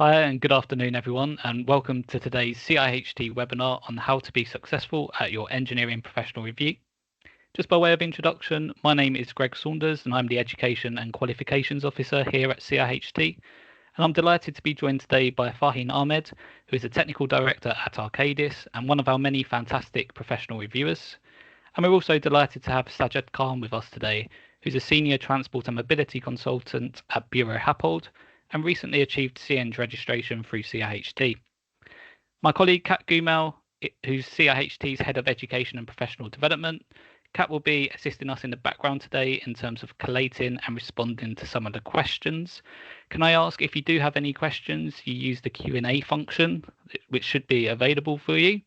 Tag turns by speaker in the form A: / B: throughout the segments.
A: Hi, and good afternoon, everyone, and welcome to today's CIHT webinar on how to be successful at your engineering professional review. Just by way of introduction, my name is Greg Saunders, and I'm the Education and Qualifications Officer here at CIHT. And I'm delighted to be joined today by Farheen Ahmed, who is a Technical Director at Arcadis and one of our many fantastic professional reviewers. And we're also delighted to have Sajjad Khan with us today, who's a Senior Transport and Mobility Consultant at Bureau Happold and recently achieved CEng registration through CIHT. My colleague Kat Gumel, who's CIHT's Head of Education and Professional Development, Kat will be assisting us in the background today in terms of collating and responding to some of the questions. Can I ask, if you do have any questions, you use the Q&A function, which should be available for you.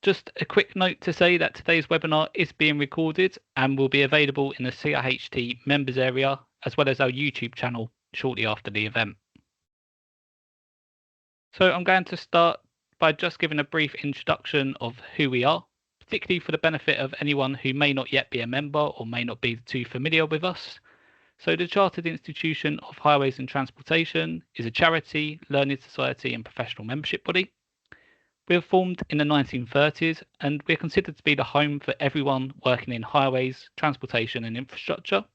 A: Just a quick note to say that today's webinar is being recorded and will be available in the CIHT members area, as well as our YouTube channel shortly after the event. So I'm going to start by just giving a brief introduction of who we are, particularly for the benefit of anyone who may not yet be a member or may not be too familiar with us. So the Chartered Institution of Highways and Transportation is a charity, learning society and professional membership body. We were formed in the 1930s and we're considered to be the home for everyone working in highways, transportation and infrastructure.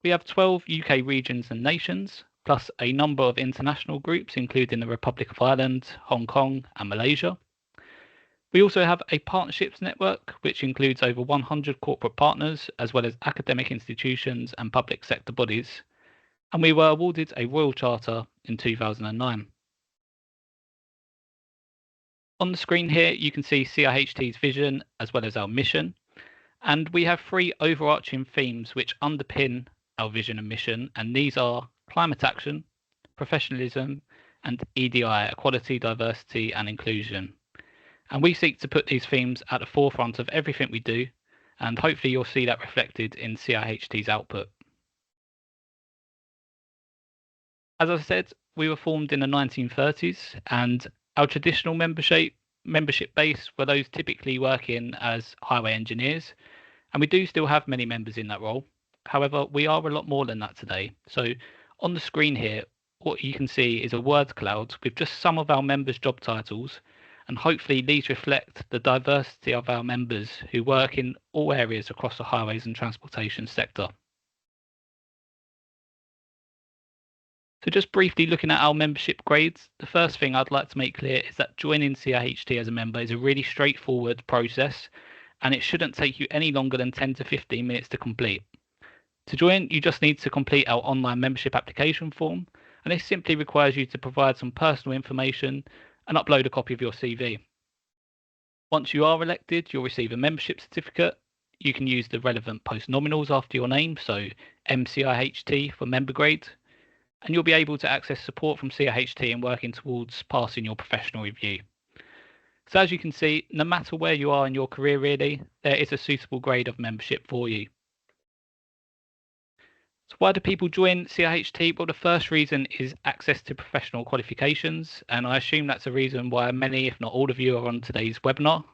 A: We have 12 UK regions and nations, plus a number of international groups, including the Republic of Ireland, Hong Kong and Malaysia. We also have a partnerships network, which includes over 100 corporate partners, as well as academic institutions and public sector bodies. And we were awarded a Royal Charter in 2009. On the screen here, you can see CIHT's vision as well as our mission. And we have three overarching themes which underpin our vision and mission. And these are climate action, professionalism, and EDI, equality, diversity, and inclusion. And we seek to put these themes at the forefront of everything we do. And hopefully you'll see that reflected in CIHT's output. As I said, we were formed in the 1930s, and our traditional membership base were those typically working as highway engineers, and we do still have many members in that role. However, we are a lot more than that today. So on the screen here, what you can see is a word cloud with just some of our members' job titles, and hopefully these reflect the diversity of our members who work in all areas across the highways and transportation sector. So just briefly looking at our membership grades, the first thing I'd like to make clear is that joining CIHT as a member is a really straightforward process, and it shouldn't take you any longer than 10 to 15 minutes to complete. To join, you just need to complete our online membership application form, and this simply requires you to provide some personal information and upload a copy of your CV. Once you are elected, you'll receive a membership certificate. You can use the relevant post-nominals after your name, so MCIHT for member grade, and you'll be able to access support from CIHT in working towards passing your professional review. So as you can see, no matter where you are in your career really, there is a suitable grade of membership for you. So why do people join CIHT? Well, the first reason is access to professional qualifications, and I assume that's a reason why many, if not all of you, are on today's webinar.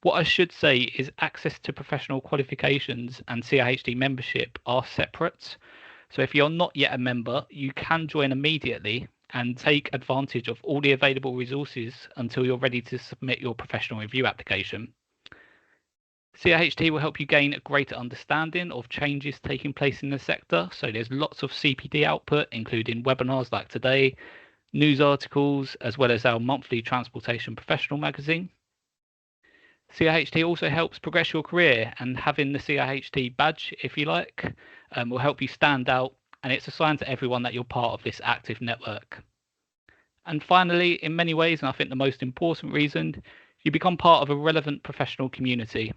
A: What I should say is access to professional qualifications and CIHT membership are separate. So if you're not yet a member, you can join immediately and take advantage of all the available resources until you're ready to submit your professional review application. CIHT will help you gain a greater understanding of changes taking place in the sector. So there's lots of CPD output, including webinars like today, news articles, as well as our monthly transportation professional magazine. CIHT also helps progress your career, and having the CIHT badge, if you like, will help you stand out, and it's a sign to everyone that you're part of this active network. And finally, in many ways, and I think the most important reason, you become part of a relevant professional community.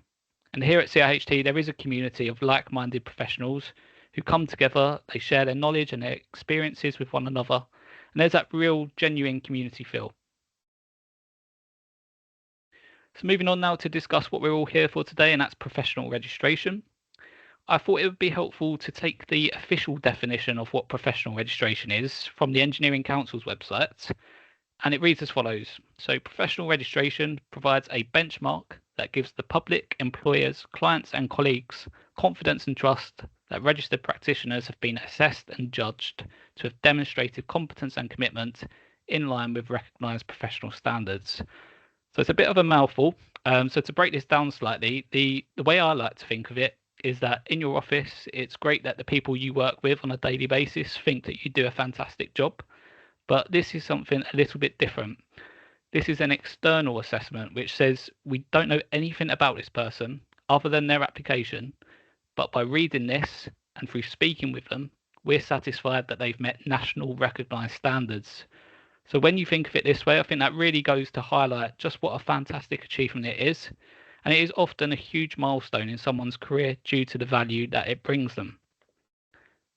A: And here at CIHT, there is a community of like-minded professionals who come together, they share their knowledge and their experiences with one another, and there's that real, genuine community feel. So moving on now to discuss what we're all here for today, and that's professional registration. I thought it would be helpful to take the official definition of what professional registration is from the Engineering Council's website, and it reads as follows. So professional registration provides a benchmark that gives the public, employers, clients and colleagues confidence and trust that registered practitioners have been assessed and judged to have demonstrated competence and commitment in line with recognised professional standards. So it's a bit of a mouthful. So to break this down slightly, the way I like to think of it is that in your office, it's great that the people you work with on a daily basis think that you do a fantastic job. But this is something a little bit different. This is an external assessment which says we don't know anything about this person other than their application, but by reading this and through speaking with them, we're satisfied that they've met national recognised standards. So when you think of it this way, I think that really goes to highlight just what a fantastic achievement it is. And it is often a huge milestone in someone's career due to the value that it brings them.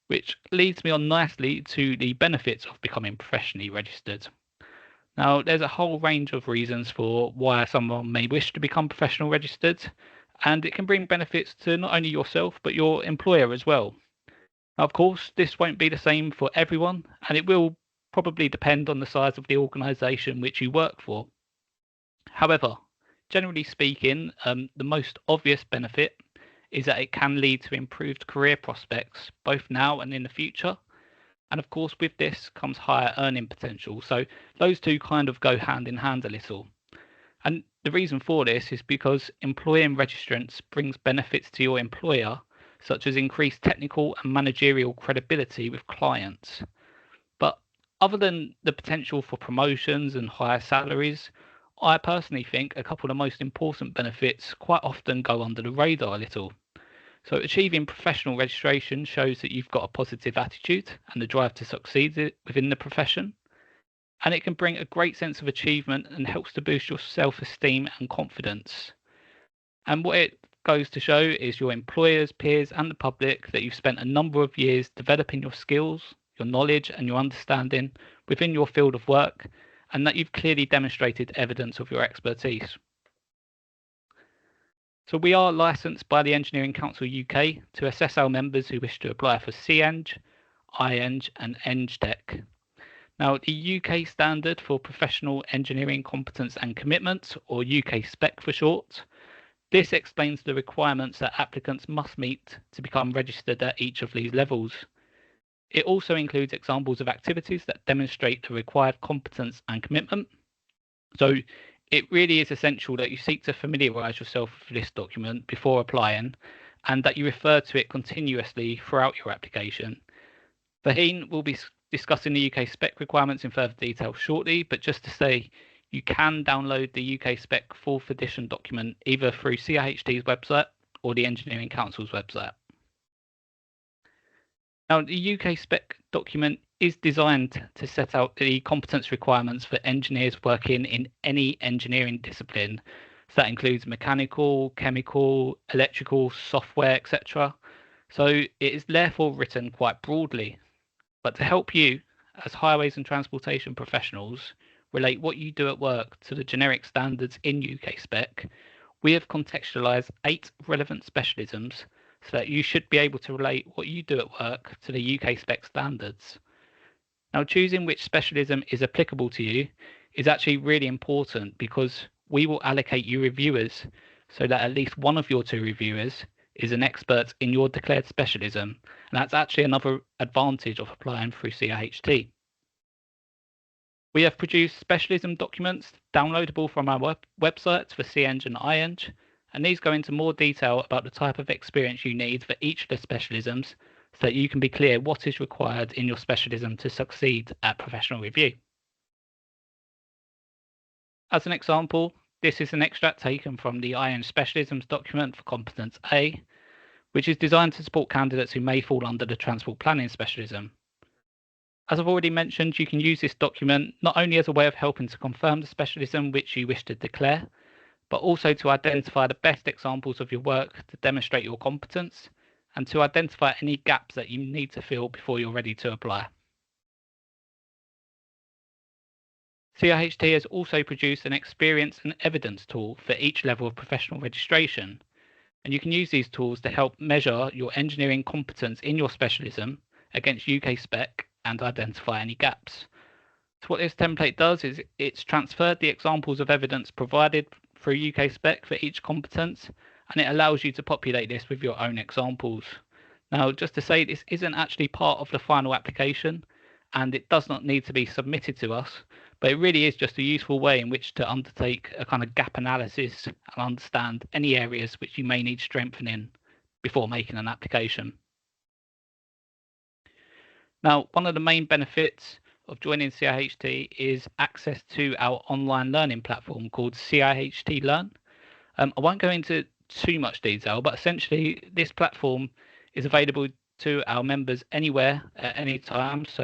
A: Which leads me on nicely to the benefits of becoming professionally registered. Now, there's a whole range of reasons for why someone may wish to become professional registered, and it can bring benefits to not only yourself, but your employer as well. Now, of course, this won't be the same for everyone, and it will probably depend on the size of the organisation which you work for. However, generally speaking, the most obvious benefit is that it can lead to improved career prospects, both now and in the future. And of course, with this comes higher earning potential. So those two kind of go hand in hand a little. And the reason for this is because employing registrants brings benefits to your employer, such as increased technical and managerial credibility with clients. But other than the potential for promotions and higher salaries, I personally think a couple of the most important benefits quite often go under the radar a little. So achieving professional registration shows that you've got a positive attitude and the drive to succeed within the profession. And it can bring a great sense of achievement and helps to boost your self-esteem and confidence. And what it goes to show is your employers, peers, and the public that you've spent a number of years developing your skills, your knowledge, and your understanding within your field of work, and that you've clearly demonstrated evidence of your expertise. So we are licensed by the Engineering Council UK to assess our members who wish to apply for CEng, IEng, and EngTech. Now, the UK standard for Professional Engineering Competence and Commitment, or UK spec for short, this explains the requirements that applicants must meet to become registered at each of these levels. It also includes examples of activities that demonstrate the required competence and commitment. So it really is essential that you seek to familiarise yourself with this document before applying, and that you refer to it continuously throughout your application. Farheen will be discussing the UK spec requirements in further detail shortly, but just to say, you can download the UK spec 4th edition document either through CIHT's website or the Engineering Council's website. Now, the UK spec document is designed to set out the competence requirements for engineers working in any engineering discipline. So that includes mechanical, chemical, electrical, software, etc. So it is therefore written quite broadly. But to help you, as highways and transportation professionals, relate what you do at work to the generic standards in UK spec, we have contextualised 8 relevant specialisms so that you should be able to relate what you do at work to the UK spec standards. Now, choosing which specialism is applicable to you is actually really important because we will allocate you reviewers so that at least one of your 2 reviewers is an expert in your declared specialism. And that's actually another advantage of applying through CIHT. We have produced specialism documents downloadable from our websites for CEng and IEng, and these go into more detail about the type of experience you need for each of the specialisms so that you can be clear what is required in your specialism to succeed at professional review. As an example, this is an extract taken from the IEng specialisms document for Competence A, which is designed to support candidates who may fall under the transport planning specialism. As I've already mentioned, you can use this document not only as a way of helping to confirm the specialism which you wish to declare, but also to identify the best examples of your work to demonstrate your competence and to identify any gaps that you need to fill before you're ready to apply. CIHT has also produced an experience and evidence tool for each level of professional registration, and you can use these tools to help measure your engineering competence in your specialism against UK spec and identify any gaps. So what this template does is it's transferred the examples of evidence provided through UK spec for each competence, and it allows you to populate this with your own examples. Now, just to say, this isn't actually part of the final application, and it does not need to be submitted to us, but it really is just a useful way in which to undertake a kind of gap analysis and understand any areas which you may need strengthening before making an application. Now, one of the main benefits of joining CIHT is access to our online learning platform called CIHT Learn. I won't go into too much detail, but essentially this platform is available to our members anywhere at any time, so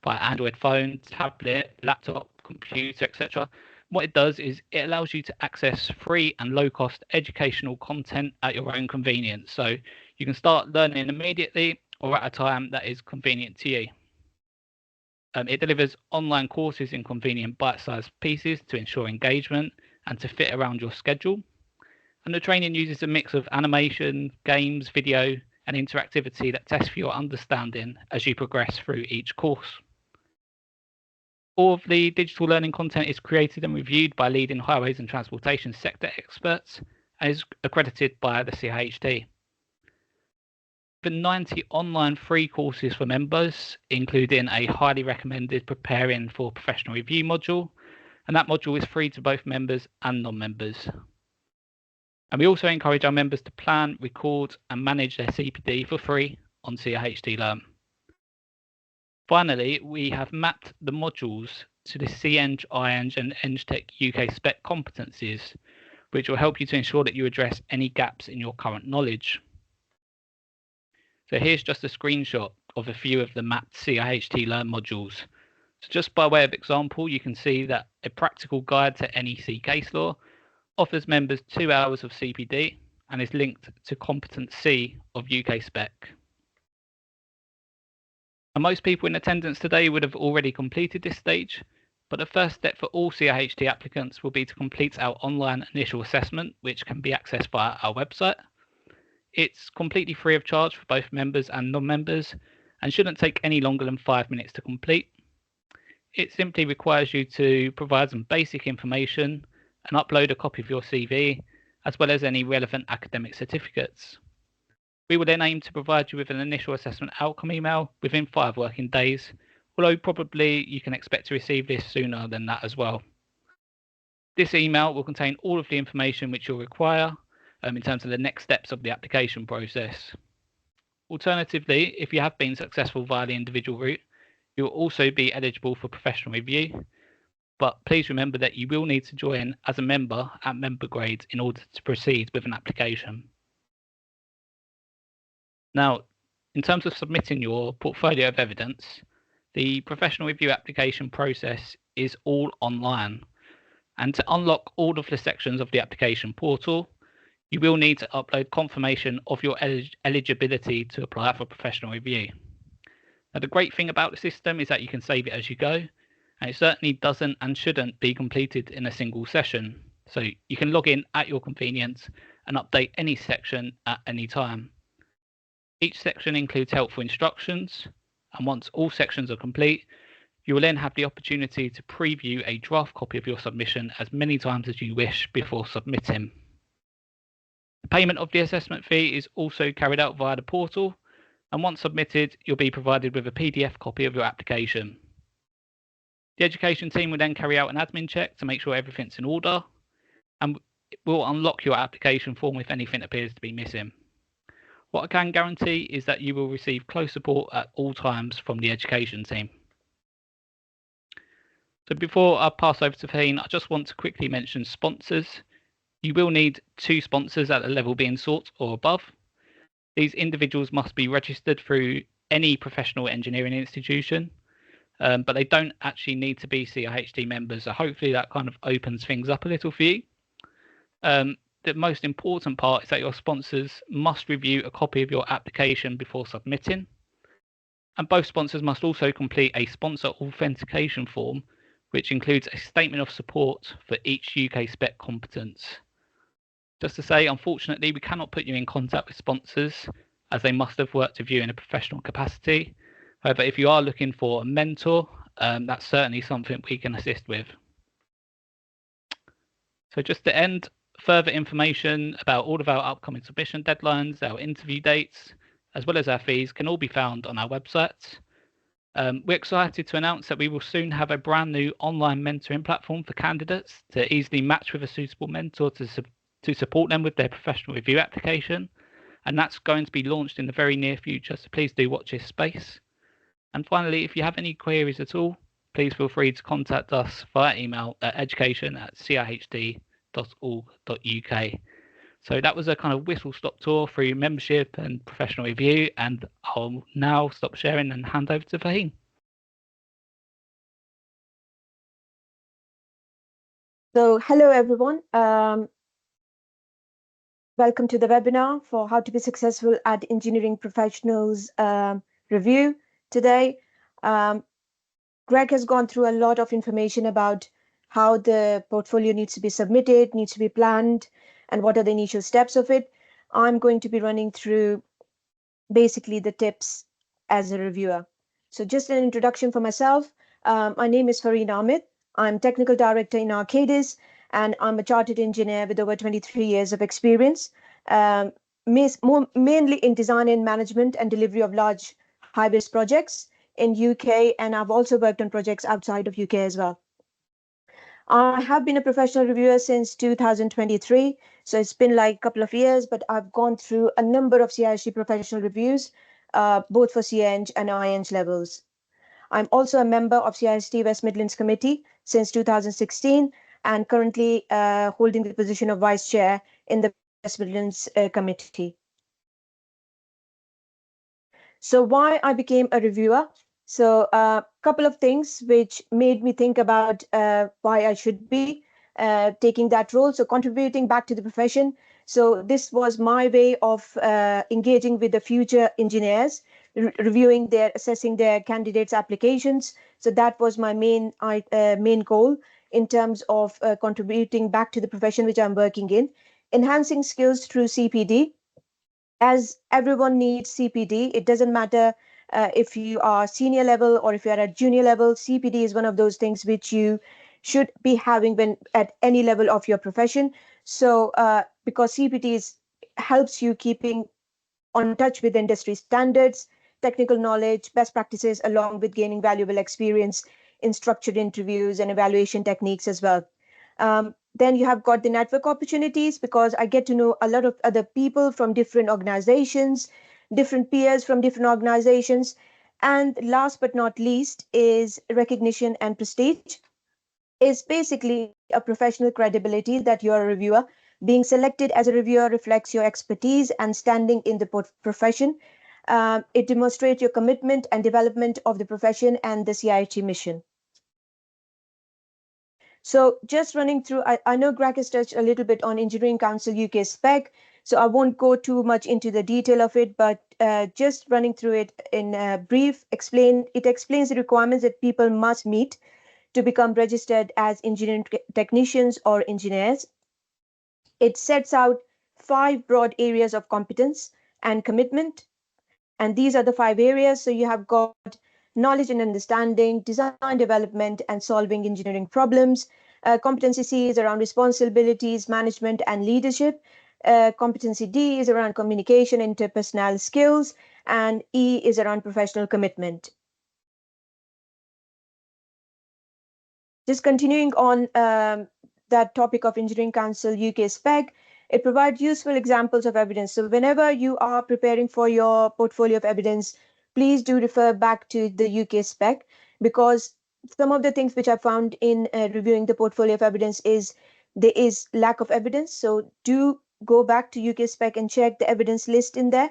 A: via Android phone, tablet, laptop, computer, etc. What it does is it allows you to access free and low-cost educational content at your own convenience. So you can start learning immediately or at a time that is convenient to you. It delivers online courses in convenient bite-sized pieces to ensure engagement and to fit around your schedule. And the training uses a mix of animation, games, video, and interactivity that tests for your understanding as you progress through each course. All of the digital learning content is created and reviewed by leading highways and transportation sector experts and is accredited by the CIHT. The 90 online free courses for members, including a highly recommended Preparing for Professional Review module, and that module is free to both members and non-members. And we also encourage our members to plan, record, and manage their CPD for free on CIHT Learn. Finally, we have mapped the modules to the CEng, IEng, and EngTech UK spec competencies, which will help you to ensure that you address any gaps in your current knowledge. So here's just a screenshot of a few of the mapped CIHT Learn modules. So just by way of example, you can see that a practical guide to NEC case law offers members 2 hours of CPD and is linked to Competency C of UK spec. And most people in attendance today would have already completed this stage, but the first step for all CIHT applicants will be to complete our online initial assessment, which can be accessed via our website. It's completely free of charge for both members and non-members and shouldn't take any longer than 5 minutes to complete. It simply requires you to provide some basic information and upload a copy of your CV, as well as any relevant academic certificates. We will then aim to provide you with an initial assessment outcome email within 5 working days, although probably you can expect to receive this sooner than that as well. This email will contain all of the information which you'll require in terms of the next steps of the application process. Alternatively, if you have been successful via the individual route, you will also be eligible for professional review, but please remember that you will need to join as a member at member grade in order to proceed with an application. Now, in terms of submitting your portfolio of evidence, the professional review application process is all online, and to unlock all of the sections of the application portal, you will need to upload confirmation of your eligibility to apply for professional review. Now, the great thing about the system is that you can save it as you go, and it certainly doesn't and shouldn't be completed in a single session. So you can log in at your convenience and update any section at any time. Each section includes helpful instructions, and once all sections are complete, you will then have the opportunity to preview a draft copy of your submission as many times as you wish before submitting. The payment of the assessment fee is also carried out via the portal, and once submitted, you'll be provided with a PDF copy of your application. The education team will then carry out an admin check to make sure everything's in order, and will unlock your application form if anything appears to be missing. What I can guarantee is that you will receive close support at all times from the education team. So before I pass over to Farheen, I just want to quickly mention sponsors. You will need 2 sponsors at the level being sought or above. These individuals must be registered through any professional engineering institution, but they don't actually need to be CIHT members. So hopefully that kind of opens things up a little for you. The most important part is that your sponsors must review a copy of your application before submitting. And both sponsors must also complete a sponsor authentication form, which includes a statement of support for each UK spec competence. Just to say, unfortunately, we cannot put you in contact with sponsors as they must have worked with you in a professional capacity. However, if you are looking for a mentor, that's certainly something we can assist with. So just to end, further information about all of our upcoming submission deadlines, our interview dates, as well as our fees, can all be found on our website. We're excited to announce that we will soon have a brand new online mentoring platform for candidates to easily match with a suitable mentor to support them with their professional review application. And that's going to be launched in the very near future, so please do watch this space. And finally, if you have any queries at all, please feel free to contact us via email at education@ciht.org.uk. So that was a kind of whistle-stop tour through membership and professional review, and I'll now stop sharing and hand over to Farheen.
B: So hello, everyone. Welcome to the webinar for how to be successful at engineering professionals review today. Greg has gone through a lot of information about how the portfolio needs to be submitted, needs to be planned, and what are the initial steps of it. I'm going to be running through basically the tips as a reviewer. So just an introduction for myself. My name is Farheen Ahmed. I'm technical director in Arcadis, and I'm a chartered engineer with over 23 years of experience, mainly in design and management and delivery of large high-vis projects in UK, and I've also worked on projects outside of UK as well. I have been a professional reviewer since 2023, so it's been like a couple of years, but I've gone through a number of CIHT professional reviews, both for CEng and IEng levels. I'm also a member of CIHT West Midlands Committee since 2016 and currently holding the position of Vice Chair in the West Midlands Committee. So why I became a reviewer? So a couple of things which made me think about why I should be taking that role. So contributing back to the profession. So this was my way of engaging with the future engineers, reviewing assessing their candidates' applications. So that was my main goal in terms of contributing back to the profession which I'm working in. Enhancing skills through CPD. As everyone needs CPD, it doesn't matter if you are senior level or if you are at junior level. CPD is one of those things which you should be having when at any level of your profession. So because CPD helps you keeping on touch with industry standards, technical knowledge, best practices, along with gaining valuable experience in structured interviews and evaluation techniques as well. Then you have got the network opportunities because I get to know a lot of other people from different organizations, different peers from different organizations. And last but not least is recognition and prestige. Is basically a professional credibility that you're a reviewer. Being selected as a reviewer reflects your expertise and standing in the profession. It demonstrates your commitment and development of the profession and the CIHT mission. So just running through, I know Greg has touched a little bit on Engineering Council UK spec, so I won't go too much into the detail of it, but just running through it in brief, it explains the requirements that people must meet to become registered as engineering technicians or engineers. It sets out 5 broad areas of competence and commitment, and these are the 5 areas. So you have got knowledge and understanding, design development, and solving engineering problems. Competency C is around responsibilities, management, and leadership. Competency D is around communication, interpersonal skills, and E is around professional commitment. Just continuing on that topic of Engineering Council UK spec, it provides useful examples of evidence. So whenever you are preparing for your portfolio of evidence, please do refer back to the UK spec, because some of the things which I found in reviewing the portfolio of evidence is there is lack of evidence. So do go back to UK spec and check the evidence list in there.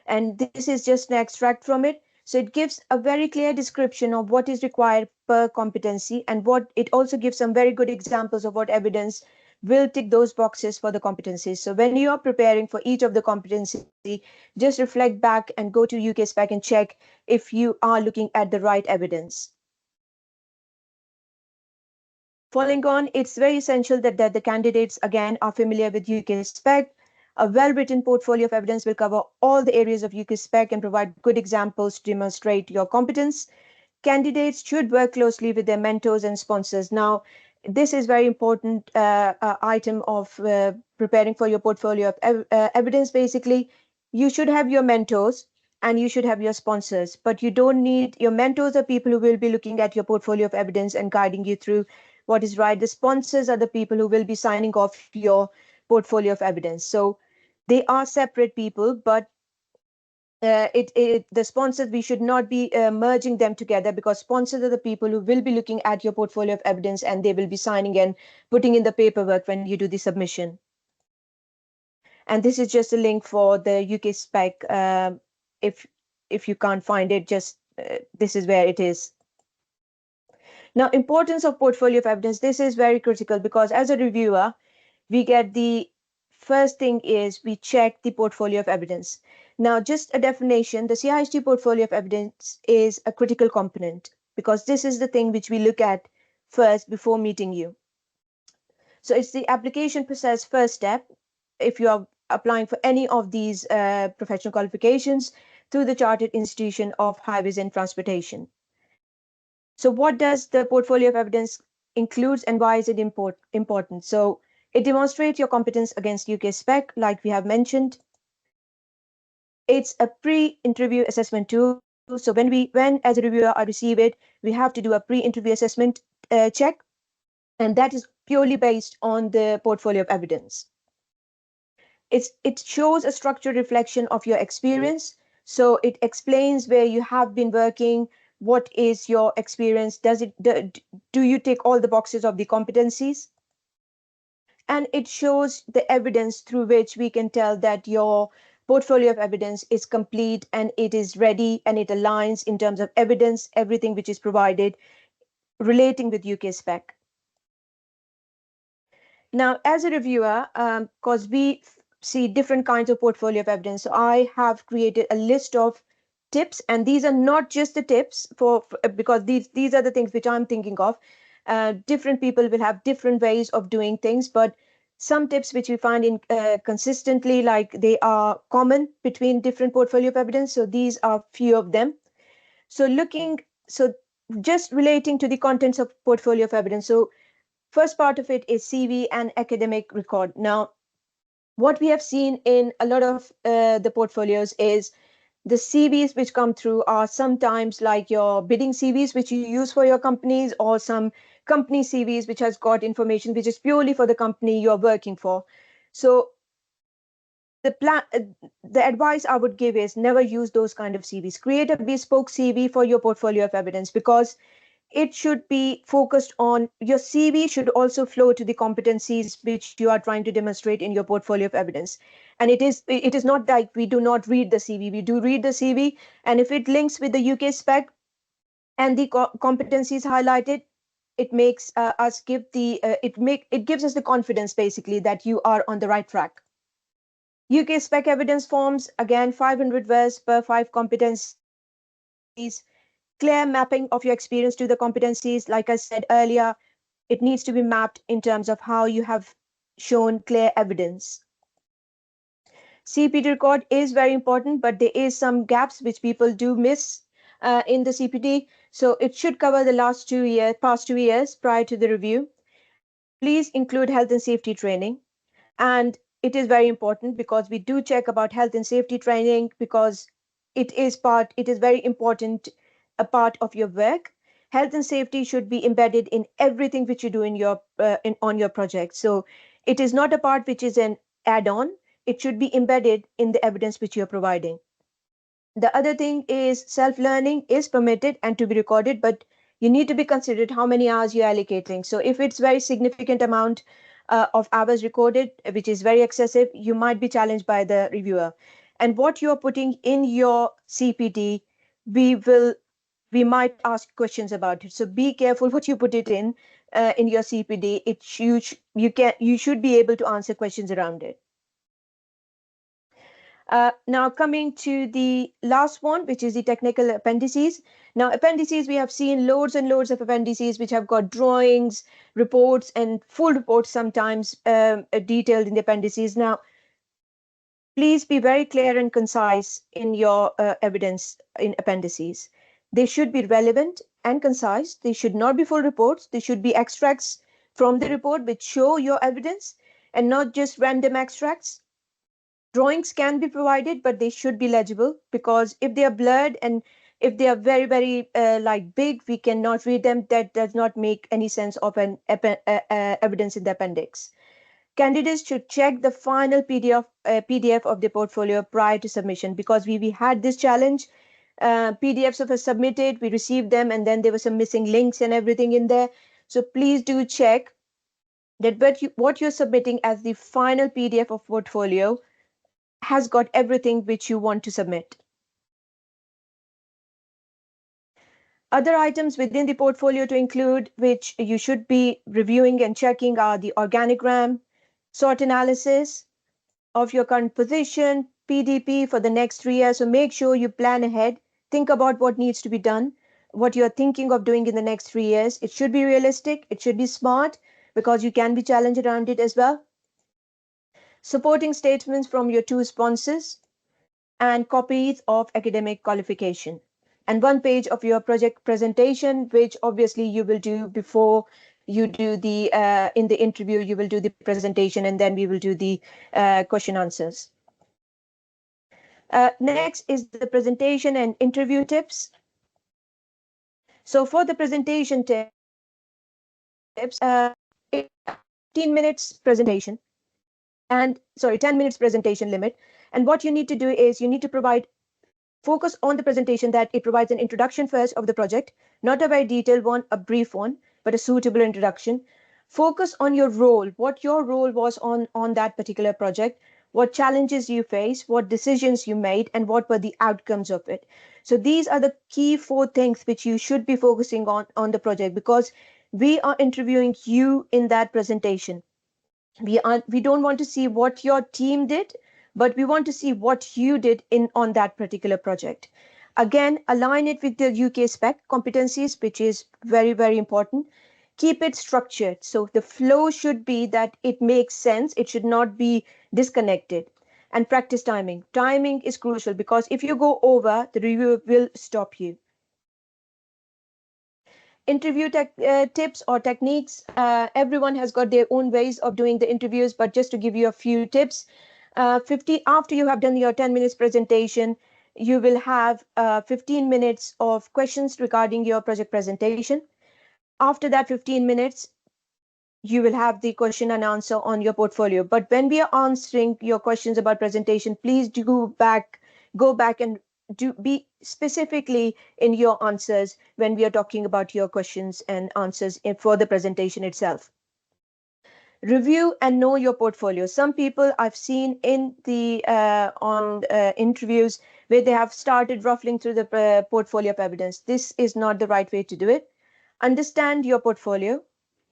B: And this is just an extract from it. So it gives a very clear description of what is required per competency, and what it also gives some very good examples of what evidence will tick those boxes for the competencies. So when you are preparing for each of the competency, just reflect back and go to UK spec and check if you are looking at the right evidence. Following on, it's very essential that the candidates again are familiar with UK spec. A well-written portfolio of evidence will cover all the areas of UK spec and provide good examples to demonstrate your competence. Candidates should work closely with their mentors and sponsors. Now, this is very important item of preparing for your portfolio of evidence. Basically, you should have your mentors and you should have your sponsors, but you don't need your mentors are people who will be looking at your portfolio of evidence and guiding you through what is right. The sponsors are the people who will be signing off your portfolio of evidence. So they are separate people, but the sponsors, we should not be merging them together, because sponsors are the people who will be looking at your portfolio of evidence and they will be signing and putting in the paperwork when you do the submission. And this is just a link for the UK spec. If you can't find it, just this is where it is. Now, importance of portfolio of evidence. This is very critical, because as a reviewer, we get the first thing is we check the portfolio of evidence. Now, just a definition, the CIHT portfolio of evidence is a critical component, because this is the thing which we look at first before meeting you. So it's the application process first step. If you are applying for any of these professional qualifications through the Chartered Institution of Highways and Transportation. So what does the portfolio of evidence includes and why is it important? So it demonstrates your competence against UK spec, like we have mentioned. It's a pre-interview assessment tool. So when as a reviewer I receive it, we have to do a pre-interview assessment check, and that is purely based on the portfolio of evidence. It shows a structured reflection of your experience. So it explains where you have been working, what is your experience, do you tick all the boxes of the competencies? And it shows the evidence through which we can tell that your portfolio of evidence is complete and it is ready and it aligns in terms of evidence, everything which is provided relating with UK spec. Now, as a reviewer, because we see different kinds of portfolio of evidence, so I have created a list of tips, and these are not just the tips because these are the things which I'm thinking of. Different people will have different ways of doing things, but some tips which we find in consistently, like they are common between different portfolio of evidence. So these are few of them. So just relating to the contents of portfolio of evidence. So first part of it is CV and academic record. Now, what we have seen in a lot of the portfolios is the CVs which come through are sometimes like your bidding CVs, which you use for your companies, or some company CVs which has got information which is purely for the company you're working for. So the advice I would give is never use those kind of CVs. Create a bespoke CV for your portfolio of evidence, because it should be focused on your CV should also flow to the competencies which you are trying to demonstrate in your portfolio of evidence. And it is not like we do not read the CV. We do read the CV, and if it links with the UK spec and the competencies highlighted, it makes us give the it gives us the confidence basically that you are on the right track. UK spec evidence forms, again, 500 words per 5 competencies. Clear mapping of your experience to the competencies. Like I said earlier, it needs to be mapped in terms of how you have shown clear evidence. CPD record is very important, but there is some gaps which people do miss in the CPD. So it should cover the past 2 years prior to the review. Please include health and safety training. And it is very important because we do check about health and safety training, because it is very important, a part of your work. Health and safety should be embedded in everything which you do in your on your project. So it is not a part which is an add-on. It should be embedded in the evidence which you're providing. The other thing is self-learning is permitted and to be recorded, but you need to be considered how many hours you're allocating. So if it's very significant amount of hours recorded, which is very excessive, you might be challenged by the reviewer. And what you're putting in your CPD, we might ask questions about it. So be careful what you put it in your CPD. You should be able to answer questions around it. Now coming to the last one, which is the technical appendices. Now appendices, we have seen loads and loads of appendices which have got drawings, reports, and full reports sometimes detailed in the appendices. Now, please be very clear and concise in your evidence in appendices. They should be relevant and concise. They should not be full reports. They should be extracts from the report which show your evidence and not just random extracts. Drawings can be provided, but they should be legible, because if they are blurred and if they are very, very like big, we cannot read them. That does not make any sense of an evidence in the appendix. Candidates should check the final PDF of the portfolio prior to submission, because we had this challenge. PDFs of us submitted, we received them, and then there were some missing links and everything in there. So please do check that what you're submitting as the final PDF of portfolio has got everything which you want to submit. Other items within the portfolio to include, which you should be reviewing and checking, are the organogram, SWOT analysis of your current position, PDP for the next 3 years. So make sure you plan ahead, think about what needs to be done, what you're thinking of doing in the next 3 years. It should be realistic, it should be smart, because you can be challenged around it as well. Supporting statements from your 2 sponsors, and copies of academic qualification, and 1 page of your project presentation, which obviously you will do before you do the in the interview. You will do the presentation, and then we will do the question answers. Next is the presentation and interview tips. So for the presentation tips, 15 minutes presentation, and 10 minutes presentation limit. And what you need to do is you need to focus on the presentation, that it provides an introduction first of the project, not a very detailed one, a brief one, but a suitable introduction. Focus on your role, what your role was on that particular project, what challenges you faced, what decisions you made, and what were the outcomes of it. So these are the key 4 things which you should be focusing on the project, because we are interviewing you in that presentation. We don't want to see what your team did, but we want to see what you did on that particular project. Again, align it with the UK spec competencies, which is very, very important. Keep it structured. So the flow should be that it makes sense. It should not be disconnected. And practice timing. Timing is crucial, because if you go over, the reviewer will stop you. Interview tips or techniques. Everyone has got their own ways of doing the interviews, but just to give you a few tips, after you have done your 10 minutes presentation, you will have 15 minutes of questions regarding your project presentation. After that 15 minutes, you will have the question and answer on your portfolio. But when we are answering your questions about presentation, please do go back and be specifically in your answers when we are talking about your questions and answers for the presentation itself. Review and know your portfolio. Some people I've seen in the interviews where they have started ruffling through the portfolio of evidence. This is not the right way to do it. Understand your portfolio.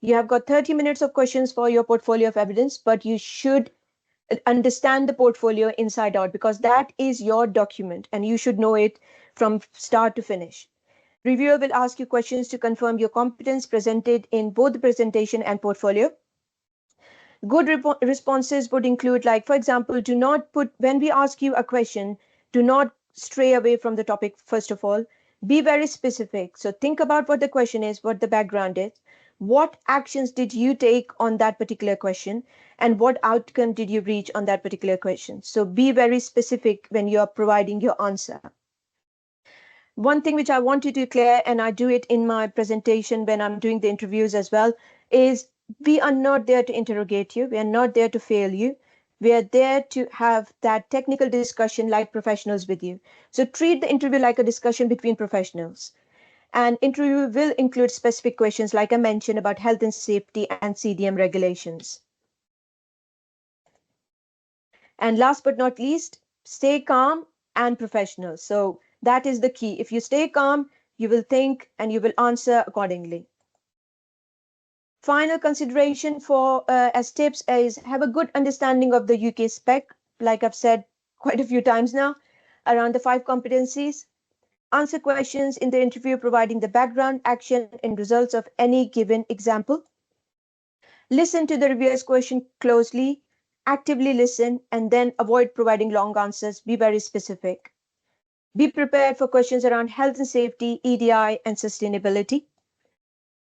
B: You have got 30 minutes of questions for your portfolio of evidence, but you should understand the portfolio inside out, because that is your document and you should know it from start to finish. Reviewer will ask you questions to confirm your competence presented in both the presentation and portfolio. Good responses would include, like, for example, when we ask you a question, do not stray away from the topic. First of all, be very specific. So think about what the question is, what the background is, what actions did you take on that particular question, and what outcome did you reach on that particular question. So be very specific when you are providing your answer. One thing which I want to declare, and I do it in my presentation when I'm doing the interviews as well, is we are not there to interrogate you. We are not there to fail you. We are there to have that technical discussion like professionals with you. So treat the interview like a discussion between professionals. And interview will include specific questions, like I mentioned, about health and safety and CDM regulations. And last but not least, stay calm and professional. So that is the key. If you stay calm, you will think and you will answer accordingly. Final consideration for as tips is have a good understanding of the UK spec, like I've said quite a few times now, around the 5 competencies. Answer questions in the interview providing the background, action, and results of any given example. Listen to the reviewer's question closely, actively listen, and then avoid providing long answers. Be very specific. Be prepared for questions around health and safety, EDI, and sustainability.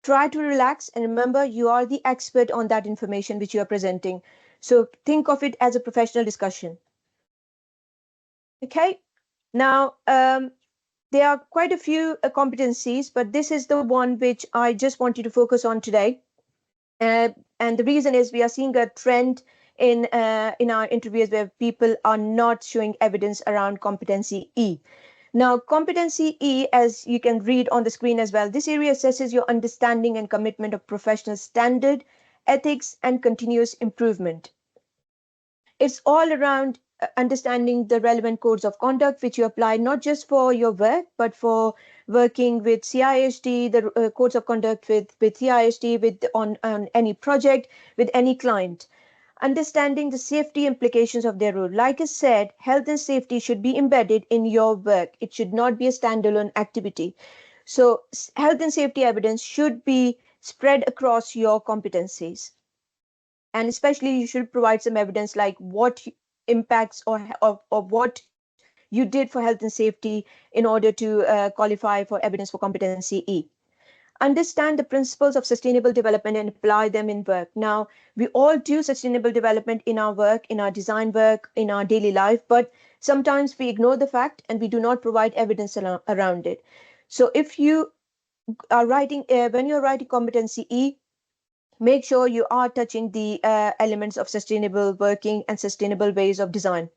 B: Try to relax and remember you are the expert on that information which you are presenting. So think of it as a professional discussion. Okay, now there are quite a few competencies, but this is the one which I just wanted to focus on today. And the reason is we are seeing a trend in our interviews where people are not showing evidence around competency E. Now, competency E, as you can read on the screen as well, this area assesses your understanding and commitment of professional standard, ethics, and continuous improvement. It's all around understanding the relevant codes of conduct which you apply not just for your work but for working with CIHT, the codes of conduct with CIHT, with on any project, with any client. Understanding the safety implications of their role. Like I said, health and safety should be embedded in your work. It should not be a standalone activity. So health and safety evidence should be spread across your competencies. And especially you should provide some evidence like what impacts or what you did for health and safety in order to qualify for evidence for competency E. Understand the principles of sustainable development and apply them in work. Now, we all do sustainable development in our work, in our design work, in our daily life, but sometimes we ignore the fact and we do not provide evidence around it. So if you are writing, when you're writing competency E, make sure you are touching the elements of sustainable working and sustainable ways of design.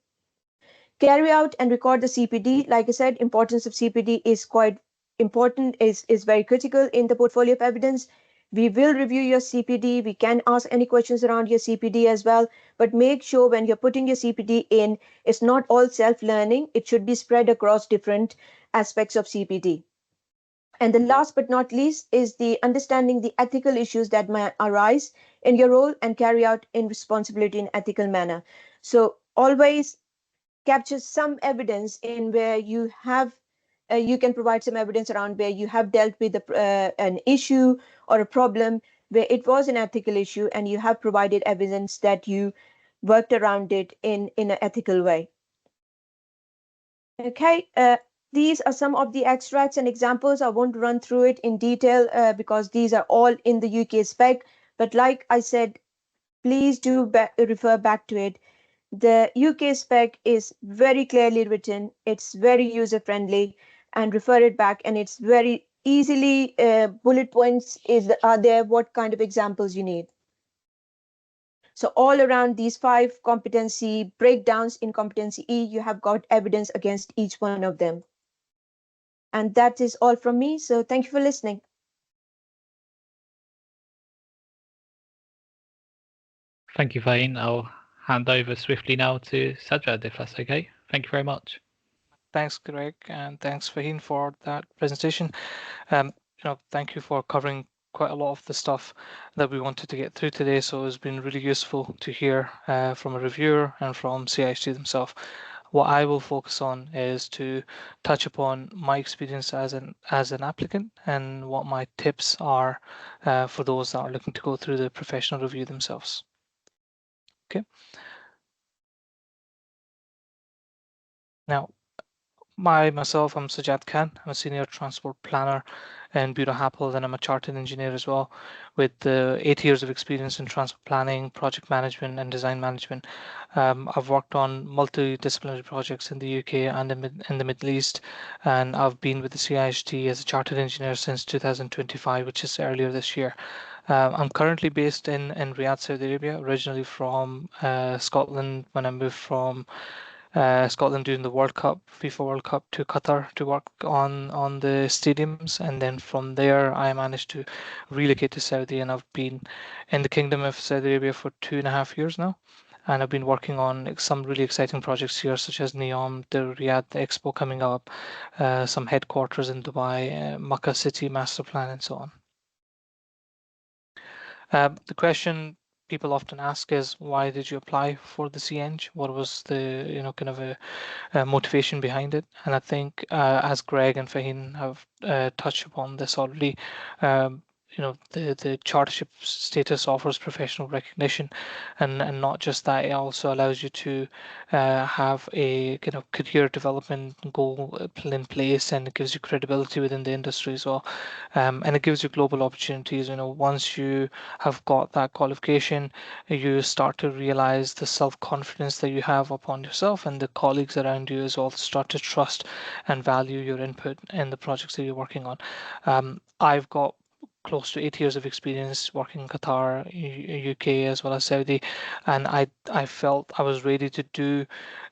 B: Carry out and record the CPD. Like I said, importance of CPD is quite important, is very critical in the portfolio of evidence. We will review your CPD. We can ask any questions around your CPD as well, but make sure when you're putting your CPD in, it's not all self-learning. It should be spread across different aspects of CPD. And the last but not least is the understanding the ethical issues that might arise in your role and carry out in responsibility in ethical manner. So always capture some evidence in where you have you can provide some evidence around where you have dealt with an issue or a problem where it was an ethical issue and you have provided evidence that you worked around it in an ethical way. Okay, these are some of the extracts and examples. I won't run through it in detail because these are all in the UK spec. But like I said, please do refer back to it. The UK spec is very clearly written. It's very user friendly, and refer it back. And it's very easily bullet points are there. What kind of examples you need? So all around these 5 competency breakdowns in competency E, you have got evidence against each one of them. And that is all from me. So thank you for listening.
A: Thank you, Farheen. I'll hand over swiftly now to Sajjad, if that's okay. Thank you very much.
C: Thanks, Greg, and thanks, Farheen, for that presentation. Thank you for covering quite a lot of the stuff that we wanted to get through today. So it's been really useful to hear from a reviewer and from CIHT themselves. What I will focus on is to touch upon my experience as an applicant and what my tips are for those that are looking to go through the professional review themselves. Okay. Now, myself, I'm Sajjad Khan. I'm a senior transport planner in Bureau Happel, and I'm a chartered engineer as well, with 8 years of experience in transport planning, project management, and design management. I've worked on multidisciplinary projects in the UK and in the Middle East, and I've been with the CIHT as a chartered engineer since 2025, which is earlier this year. I'm currently based in Riyadh, Saudi Arabia, originally from Scotland when I moved from Scotland during the World Cup, FIFA World Cup, to Qatar to work on the stadiums, and then from there I managed to relocate to Saudi, and I've been in the Kingdom of Saudi Arabia for 2.5 years now, and I've been working on some really exciting projects here, such as NEOM, the Riyadh Expo coming up, some headquarters in Dubai, Makkah City Master Plan, and so on. The question people often ask is, why did you apply for the CEng? What was the kind of a motivation behind it? And I think as Greg and Farheen have touched upon this already, the chartership status offers professional recognition, and not just that, it also allows you to have a kind of career development goal in place, and it gives you credibility within the industry as well, and it gives you global opportunities. Once you have got that qualification, you start to realize the self-confidence that you have upon yourself, and the colleagues around you as well start to trust and value your input in the projects that you're working on. I've got close to 8 years of experience working in Qatar, UK, as well as Saudi, and I felt I was ready to do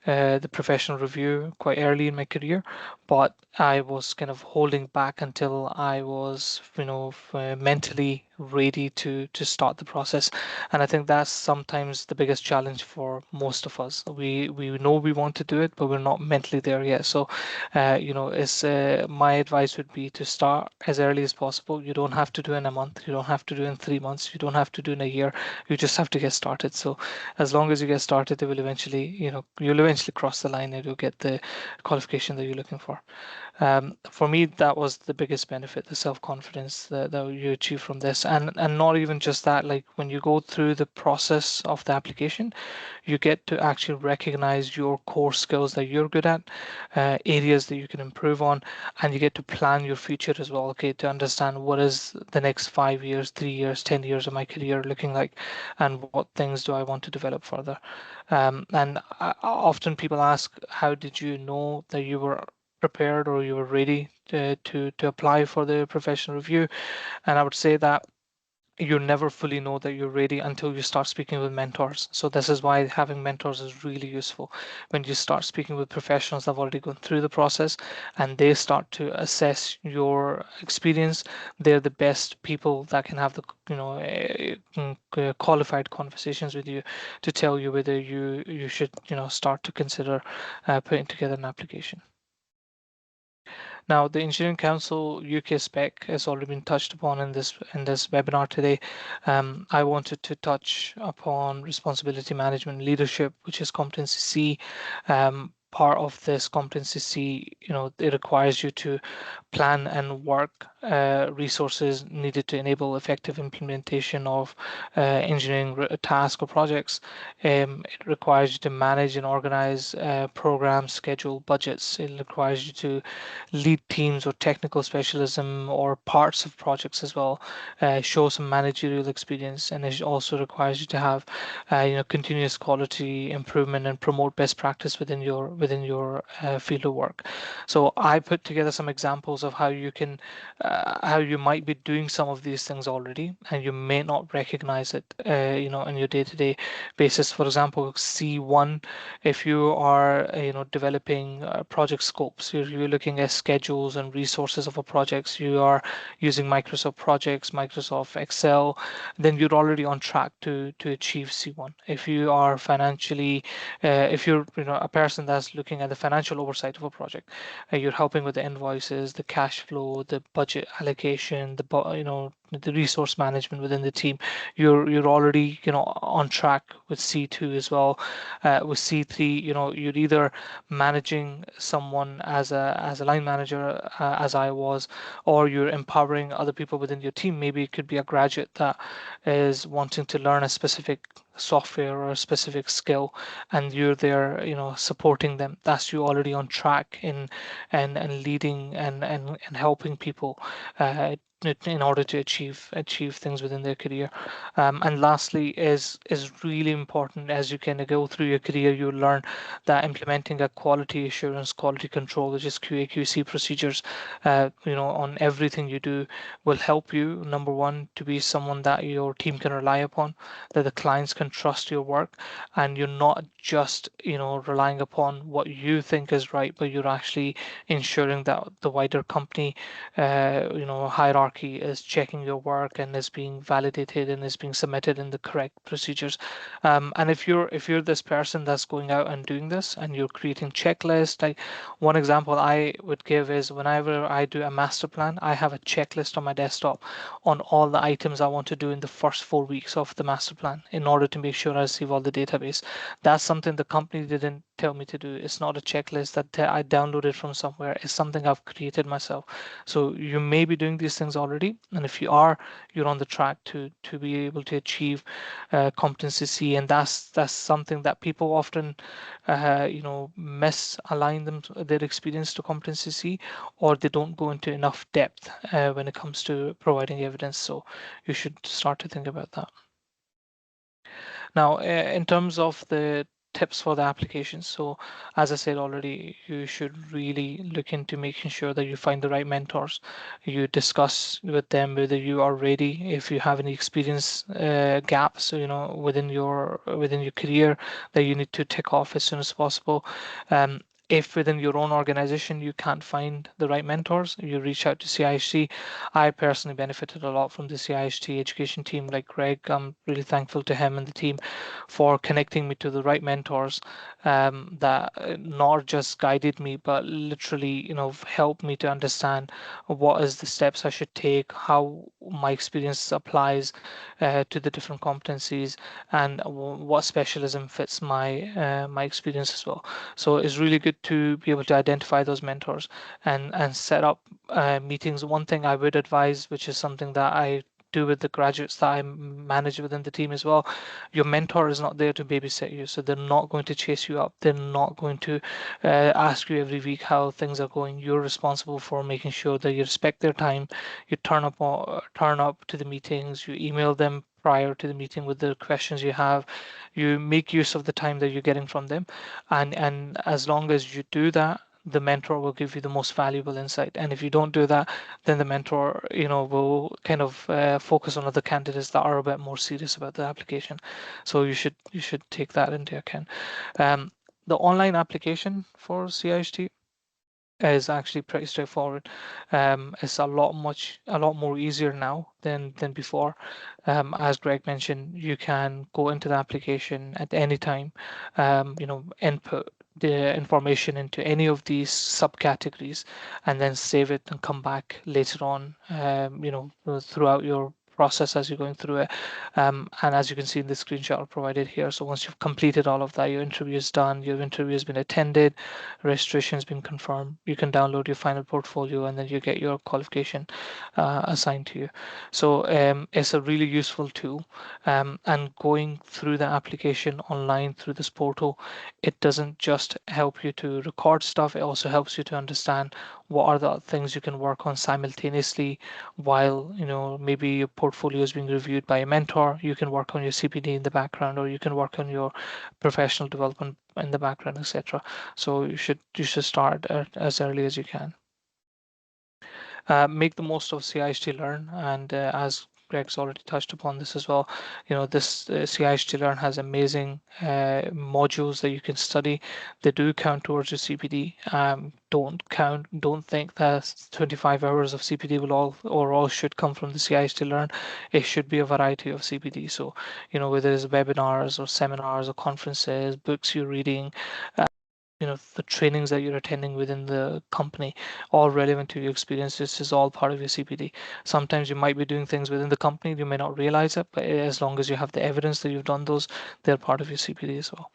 C: the professional review quite early in my career, but I was kind of holding back until I was, mentally ready to start the process. And I think that's sometimes the biggest challenge for most of us. We know we want to do it, but we're not mentally there yet. So, it's my advice would be to start as early as possible. You don't have to do in a month. You don't have to do in 3 months. You don't have to do in a year. You just have to get started. So, as long as you get started, they will eventually, you'll eventually cross the line and you'll get the qualification that you're looking for. For me, that was the biggest benefit, the self-confidence that you achieve from this. And not even just that, like when you go through the process of the application, you get to actually recognize your core skills that you're good at, areas that you can improve on, and you get to plan your future as well, okay, to understand what is the next 5 years, 3 years, 10 years of my career looking like, and what things do I want to develop further. And often people ask, how did you know that you were prepared or you were ready to apply for the professional review? And I would say that you never fully know that you're ready until you start speaking with mentors. So this is why having mentors is really useful. When you start speaking with professionals that have already gone through the process and they start to assess your experience, they're the best people that can have the qualified conversations with you to tell you whether you should start to consider putting together an application. Now, the Engineering Council UK spec has already been touched upon in this webinar today. I wanted to touch upon responsibility management leadership, which is Competency C. Part of this Competency C, it requires you to plan and work resources needed to enable effective implementation of engineering tasks or projects. It requires you to manage and organize programs, schedule budgets. It requires you to lead teams or technical specialism or parts of projects as well, show some managerial experience, and it also requires you to have continuous quality improvement and promote best practice within your field of work. So I put together some examples of how you might be doing some of these things already, and you may not recognize it on your day-to-day basis. For example, C1, if you are developing project scopes, you're looking at schedules and resources of a project, you are using Microsoft Projects, Microsoft Excel, then you're already on track to achieve C1. If you are financially, if you're a person that's looking at the financial oversight of a project, you're helping with the invoices, the cash flow, the budget allocation, the resource management within the team, you're already on track with C2 as well. With C3, you're either managing someone as a line manager, as I was, or you're empowering other people within your team. Maybe it could be a graduate that is wanting to learn a specific software or a specific skill, and you're there supporting them. That's you already on track in and leading and helping people in order to achieve things within their career. And lastly is really important. As you kind of go through your career, you learn that implementing a quality assurance, quality control, which is QA/QC procedures, on everything you do will help you, number one, to be someone that your team can rely upon, that the clients can trust your work, and you're not just relying upon what you think is right, but you're actually ensuring that the wider company hierarchy is checking your work and is being validated and is being submitted in the correct procedures. And if you're this person that's going out and doing this and you're creating checklists, like one example I would give is whenever I do a master plan, I have a checklist on my desktop on all the items I want to do in the first 4 weeks of the master plan in order to make sure I receive all the database. That's something the company didn't tell me to do. It's not a checklist that I downloaded from somewhere. It's something I've created myself. So you may be doing these things already, and if you are, you're on the track to be able to achieve Competency C, and that's something that people often misalign their experience to Competency C, or they don't go into enough depth when it comes to providing evidence. So you should start to think about that. Now, in terms of the tips for the application, so as I said already, you should really look into making sure that you find the right mentors. You discuss with them whether you are ready, if you have any experience gaps, within your career that you need to tick off as soon as possible. If within your own organization you can't find the right mentors, you reach out to CIHT. I personally benefited a lot from the CIHT education team, like Greg. I'm really thankful to him and the team for connecting me to the right mentors that not just guided me, but literally, helped me to understand what is the steps I should take, how my experience applies to the different competencies, and what specialism fits my experience as well. So it's really good to be able to identify those mentors and set up meetings. One thing I would advise, which is something that I do with the graduates that I manage within the team as well, your mentor is not there to babysit you, so they're not going to chase you up. They're not going to ask you every week how things are going. You're responsible for making sure that you respect their time. You turn up to the meetings. You email them prior to the meeting with the questions you have. You make use of the time that you're getting from them, and as long as you do that, the mentor will give you the most valuable insight. And if you don't do that, then the mentor, will kind of focus on other candidates that are a bit more serious about the application. So you should take that into account. The online application for CIHT is actually pretty straightforward. It's a lot more easier now than before. As Greg mentioned, you can go into the application at any time, input the information into any of these subcategories, and then save it and come back later on, throughout your process as you're going through it. And as you can see in the screenshot provided here, so once you've completed all of that, your interview is done, your interview has been attended, registration has been confirmed, you can download your final portfolio, and then you get your qualification assigned to you. So it's a really useful tool. And going through the application online through this portal, it doesn't just help you to record stuff, it also helps you to understand what are the things you can work on simultaneously while maybe your portfolio is being reviewed by a mentor. You can work on your CPD in the background, or you can work on your professional development in the background, etc. So you should start as early as you can. Make the most of CIHT Learn, and as Greg's already touched upon this as well, this CIHT Learn has amazing modules that you can study. They do count towards your CPD. Don't think that 25 hours of CPD will all should come from the CIHT Learn. It should be a variety of CPD. So, whether it's webinars or seminars or conferences, books you're reading, the trainings that you're attending within the company, all relevant to your experience. This is all part of your CPD. Sometimes you might be doing things within the company, you may not realize it, but as long as you have the evidence that you've done those, they're part of your CPD as well.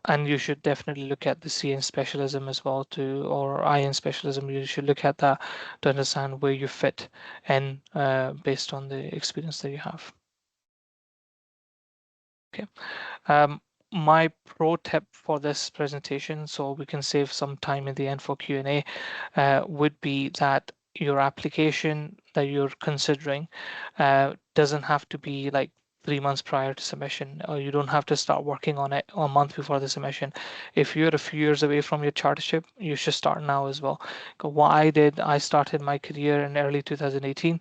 C: And you should definitely look at the CEng specialism as well or IEng specialism. You should look at that to understand where you fit in based on the experience that you have. Okay. My pro tip for this presentation, so we can save some time in the end for Q&A, would be that your application that you're considering doesn't have to be like 3 months prior to submission, or you don't have to start working on it a month before the submission. If you're a few years away from your chartership, you should start now as well. What I started my career in early 2018.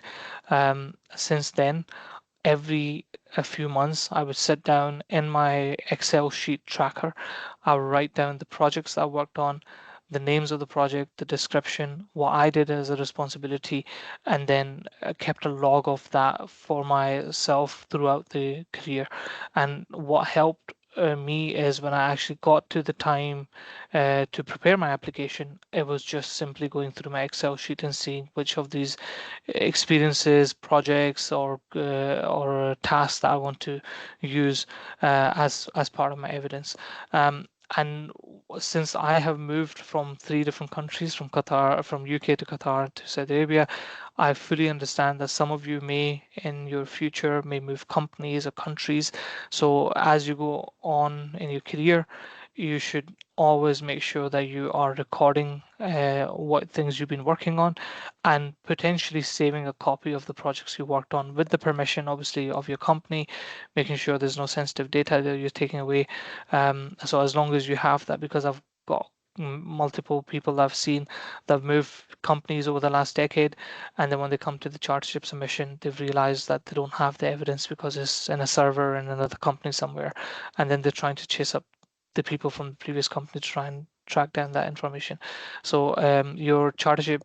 C: Since then, every a few months, I would sit down in my Excel sheet tracker. I would write down the projects that I worked on, the names of the project, the description, what I did as a responsibility, and then kept a log of that for myself throughout the career. And what helped me is when I actually got to the time to prepare my application, it was just simply going through my Excel sheet and seeing which of these experiences, projects, or tasks that I want to use as part of my evidence. And since I have moved from 3 different countries, from UK to Qatar to Saudi Arabia, I fully understand that some of you may, in your future, may move companies or countries. So as you go on in your career, you should always make sure that you are recording what things you've been working on, and potentially saving a copy of the projects you worked on with the permission, obviously, of your company, making sure there's no sensitive data that you're taking away. So as long as you have that, because I've got multiple people that I've seen that have moved companies over the last decade, and then when they come to the chartership submission, they've realized that they don't have the evidence because it's in a server in another company somewhere, and then they're trying to chase up the people from the previous company to try and track down that information. So your chartership,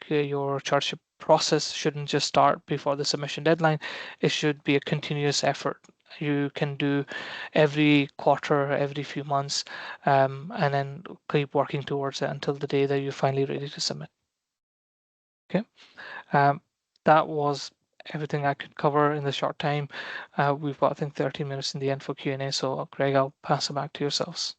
C: your chartership process shouldn't just start before the submission deadline. It should be a continuous effort. You can do every quarter, every few months, and then keep working towards it until the day that you're finally ready to submit. Okay, that was everything I could cover in the short time. We've got, I think, 30 minutes in the end for Q&A. So, Greg, I'll pass it back to yourselves.